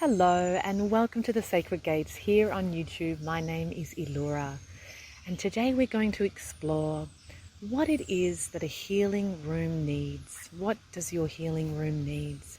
Hello and welcome to the Sacred Gates here on YouTube. My name is Illura and today we're going to explore what it is that a healing room needs. What does your healing room needs?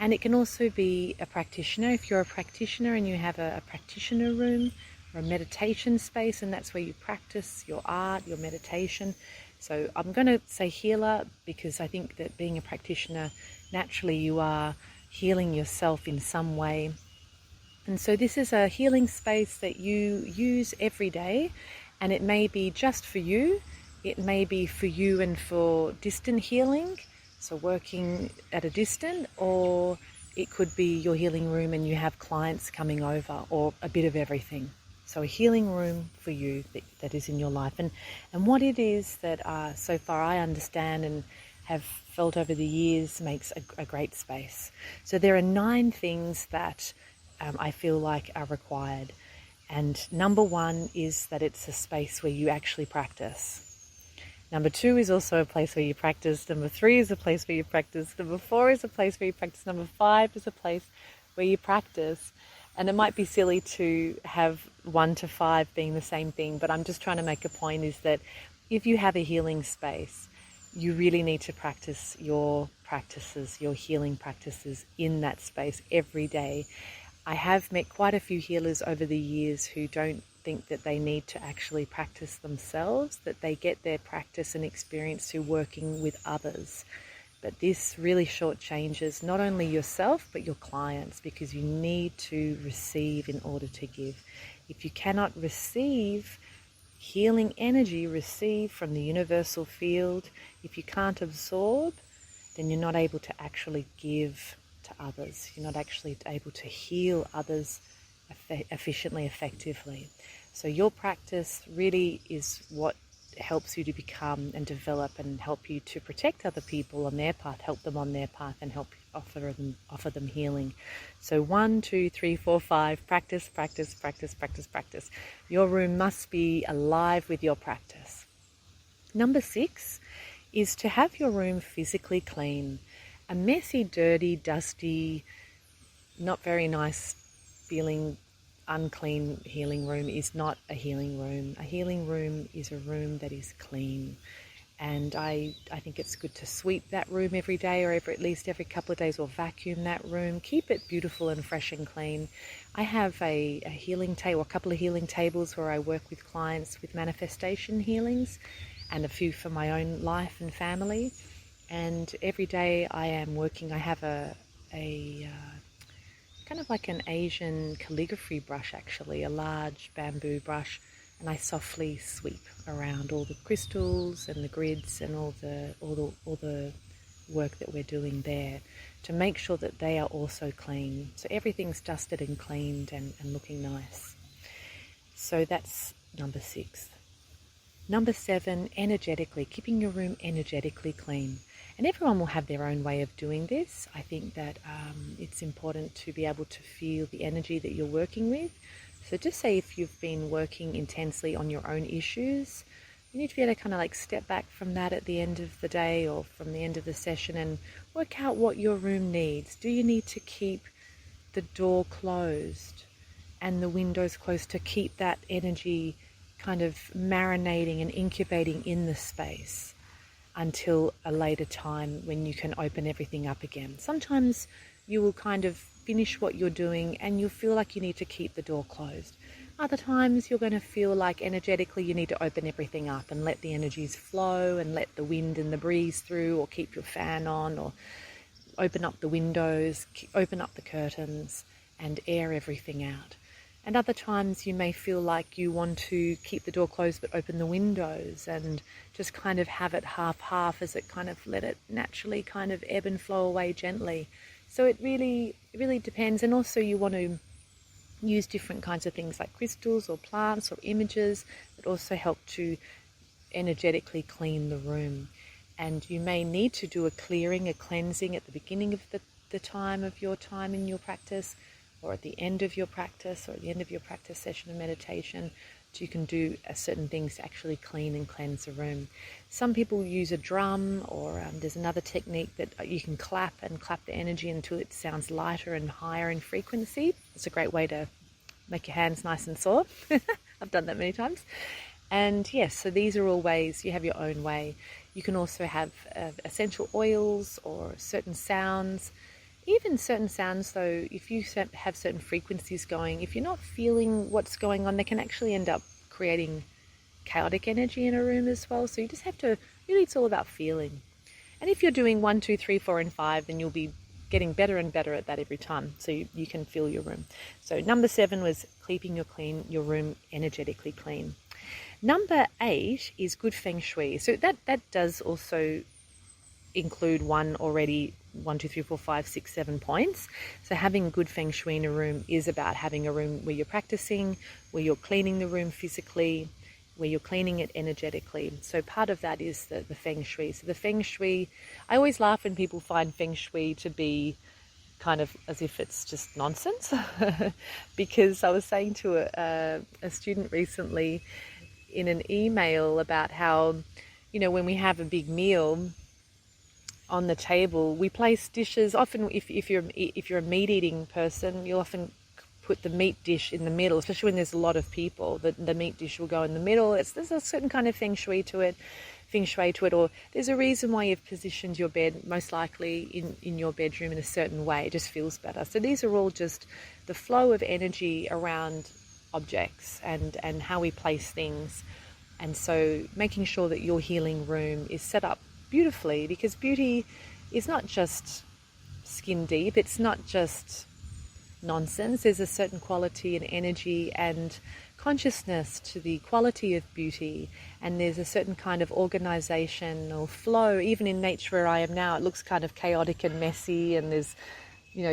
And it can also be a practitioner. If you're a practitioner and you have a practitioner room or a meditation space, and that's where you practice your art, your meditation. So I'm going to say healer because I think that being a practitioner, naturally you are healing yourself in some way. And so this is a healing space that you use every day, and it may be just for you. It may be for you and for distant healing, so working at a distance, or it could be your healing room and you have clients coming over, or a bit of everything. So a healing room for you that is in your life. And what it is that so far I understand and have felt over the years makes a great space. So there are 9 things that I feel like are required. And number 1 is that it's a space where you actually practice. Number 2 is also a place where you practice. Number 3 is a place where you practice. Number 4 is a place where you practice. Number 5 is a place where you practice. And it might be silly to have 1 to 5 being the same thing, but I'm just trying to make a point is that if you have a healing space, you really need to practice your practices, your healing practices in that space every day. I have met quite a few healers over the years who don't think that they need to actually practice themselves, that they get their practice and experience through working with others. But this really shortchanges not only yourself, but your clients, because you need to receive in order to give. If you cannot receive healing energy, receive from the universal field, if you can't absorb, then you're not able to actually give to others. You're not actually able to heal others efficiently, effectively. So your practice really is what helps you to become and develop and help you to protect other people on their path, help them on their path, and help offer them healing. So 1, 2, 3, 4, 5, practice, practice, practice, practice, practice. Your room must be alive with your practice. Number 6 is to have your room physically clean. A messy, dirty, dusty, not very nice feeling, unclean healing room is not a healing room. A healing room is a room that is clean. And I think it's good to sweep that room every day, or at least every couple of days, or vacuum that room. Keep it beautiful and fresh and clean. I have a healing table, a couple of healing tables where I work with clients with manifestation healings, and a few for my own life and family. And every day I am working. I have a kind of like an Asian calligraphy brush, actually, a large bamboo brush, and I softly sweep around all the crystals and the grids and all the work that we're doing there to make sure that they are also clean. So everything's dusted and cleaned and looking nice. So that's number 6. Number 7, energetically, keeping your room energetically clean. And everyone will have their own way of doing this. I think that it's important to be able to feel the energy that you're working with. So just say if you've been working intensely on your own issues, you need to be able to kind of like step back from that at the end of the day or from the end of the session and work out what your room needs. Do you need to keep the door closed and the windows closed to keep that energy kind of marinating and incubating in the space until a later time when you can open everything up again? Sometimes you will kind of finish what you're doing and you'll feel like you need to keep the door closed. Other times you're going to feel like energetically you need to open everything up and let the energies flow and let the wind and the breeze through, or keep your fan on, or open up the windows, open up the curtains and air everything out. And other times you may feel like you want to keep the door closed but open the windows and just kind of have it half-half as it kind of let it naturally kind of ebb and flow away gently. So it really depends. And also you want to use different kinds of things like crystals or plants or images that also help to energetically clean the room. And you may need to do a clearing, a cleansing at the beginning of the time of your time in your practice, or at the end of your practice, or at the end of your practice session of meditation, you can do certain things to actually clean and cleanse a room. Some people use a drum, or there's another technique that you can clap the energy until it sounds lighter and higher in frequency. It's a great way to make your hands nice and sore. I've done that many times. And yes, so these are all ways. You have your own way. You can also have essential oils or certain sounds. Even certain sounds, though, if you have certain frequencies going, if you're not feeling what's going on, they can actually end up creating chaotic energy in a room as well. So you just have to, really, it's all about feeling. And if you're doing 1, 2, 3, 4, and 5, then you'll be getting better and better at that every time. So you can feel your room. So number 7 was keeping your room energetically clean. Number 8 is good feng shui. So that does also include 1, 2, 3, 4, 5, 6, 7 points. So having good feng shui in a room is about having a room where you're practicing, where you're cleaning the room physically, where you're cleaning it energetically. So part of that is the feng shui. So the feng shui, I always laugh when people find feng shui to be kind of as if it's just nonsense. Because I was saying to a student recently in an email about how, when we have a big meal on the table, we place dishes. Often, if you're a meat eating person, you'll often put the meat dish in the middle, especially when there's a lot of people. The meat dish will go in the middle. There's a certain kind of feng shui to it, or there's a reason why you've positioned your bed most likely in your bedroom in a certain way. It just feels better. So these are all just the flow of energy around objects and how we place things. And so making sure that your healing room is set up beautifully, because beauty is not just skin deep, it's not just nonsense. There's a certain quality and energy and consciousness to the quality of beauty, and there's a certain kind of organization or flow. Even in nature where I am now, it looks kind of chaotic and messy, and there's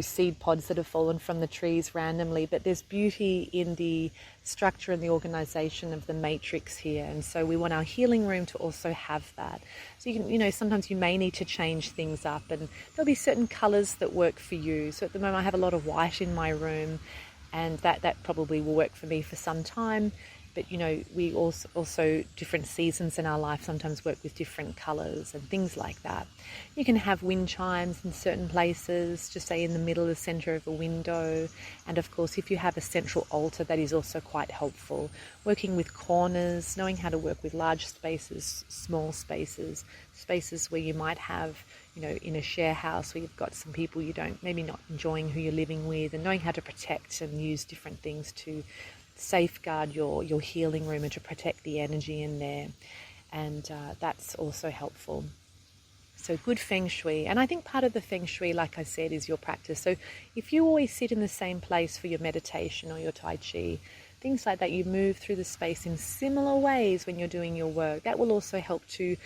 seed pods that have fallen from the trees randomly, but there's beauty in the structure and the organization of the matrix here. And so we want our healing room to also have that. So you can, sometimes you may need to change things up, and there'll be certain colors that work for you. So at the moment I have a lot of white in my room, and that probably will work for me for some time. But we also different seasons in our life sometimes work with different colors and things like that. You can have wind chimes in certain places, just say in the middle, the center of a window. And of course, if you have a central altar, that is also quite helpful. Working with corners, knowing how to work with large spaces, small spaces, spaces where you might have, in a share house where you've got some people maybe not enjoying who you're living with, and knowing how to protect and use different things to safeguard your healing room and to protect the energy in there. And that's also helpful. So good feng shui. And I think part of the feng shui, like I said, is your practice. So if you always sit in the same place for your meditation or your tai chi, things like that, you move through the space in similar ways when you're doing your work. That will also help to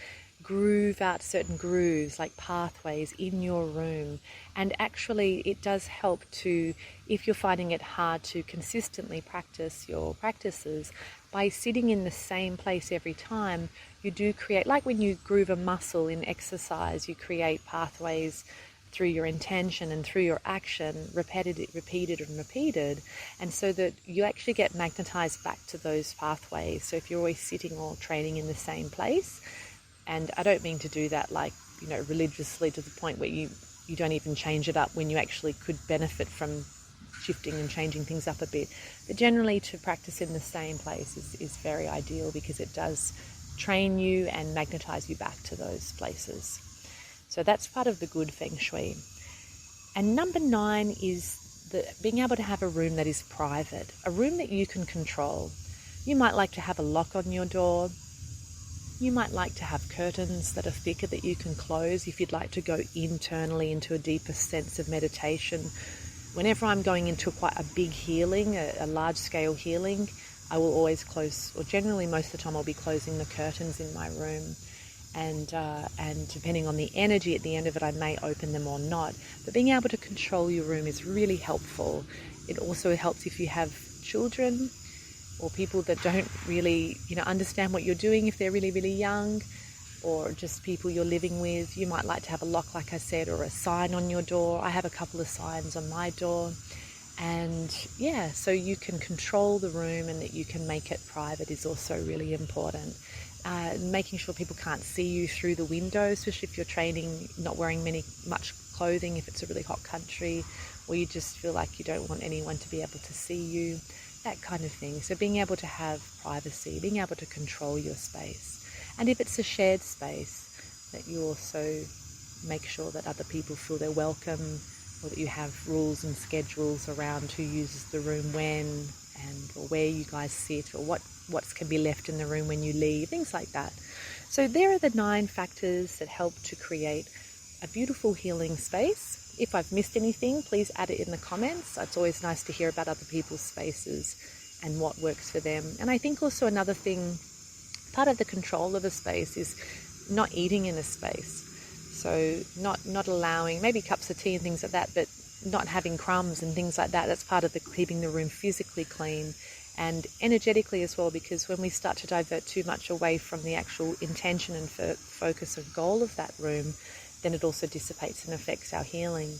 groove out certain grooves, like pathways in your room. And actually it does help to, if you're finding it hard to consistently practice your practices, by sitting in the same place every time, you do create, like when you groove a muscle in exercise, you create pathways through your intention and through your action, repeated, and so that you actually get magnetized back to those pathways. So if you're always sitting or training in the same place, and I don't mean to do that like, religiously to the point where you don't even change it up when you actually could benefit from shifting and changing things up a bit. But generally to practice in the same place is very ideal, because it does train you and magnetize you back to those places. So that's part of the good feng shui. And number 9 is being able to have a room that is private, a room that you can control. You might like to have a lock on your door. You might like to have curtains that are thicker that you can close if you'd like to go internally into a deeper sense of meditation. Whenever I'm going into quite a big healing, a large-scale healing, I will always close, or generally most of the time I'll be closing the curtains in my room. And depending on the energy at the end of it, I may open them or not. But being able to control your room is really helpful. It also helps if you have children or people that don't really, understand what you're doing if they're really, really young, or just people you're living with. You might like to have a lock, like I said, or a sign on your door. I have a couple of signs on my door. And yeah, so you can control the room and that you can make it private is also really important. Making sure people can't see you through the window, especially if you're training, not wearing much clothing, if it's a really hot country, or you just feel like you don't want anyone to be able to see you, that kind of thing. So being able to have privacy, being able to control your space. And if it's a shared space, that you also make sure that other people feel they're welcome, or that you have rules and schedules around who uses the room when, and or where you guys sit, or what can be left in the room when you leave, things like that. So there are the 9 factors that help to create a beautiful healing space. If I've missed anything, please add it in the comments. It's always nice to hear about other people's spaces and what works for them. And I think also another thing, part of the control of a space is not eating in a space. So not allowing, maybe cups of tea and things like that, but not having crumbs and things like that. That's part of keeping the room physically clean and energetically as well, because when we start to divert too much away from the actual intention and focus and goal of that room, then it also dissipates and affects our healing.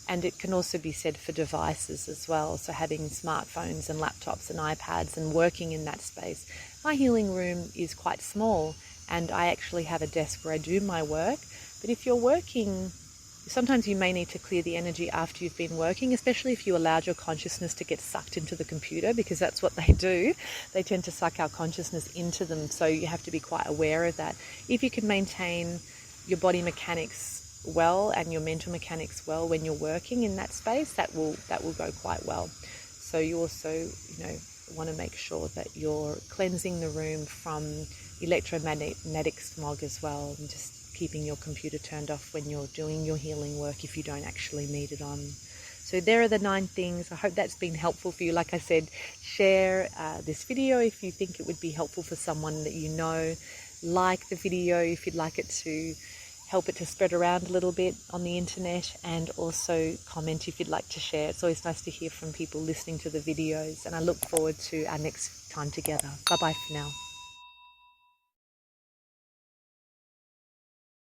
And it can also be said for devices as well. So having smartphones and laptops and iPads and working in that space. My healing room is quite small, and I actually have a desk where I do my work. But if you're working, sometimes you may need to clear the energy after you've been working, especially if you allowed your consciousness to get sucked into the computer, because that's what they do. They tend to suck our consciousness into them. So you have to be quite aware of that. If you can maintain your body mechanics well and your mental mechanics well when you're working in that space, that will go quite well. So you also, want to make sure that you're cleansing the room from electromagnetic smog as well, and just keeping your computer turned off when you're doing your healing work if you don't actually need it on. So there are the 9 things. I hope that's been helpful for you. Like I said, share this video if you think it would be helpful for someone that you know. Like the video if you'd like it to help it to spread around a little bit on the internet, and also comment if you'd like to share. It's always nice to hear from people listening to the videos, and I look forward to our next time together. Bye bye for now.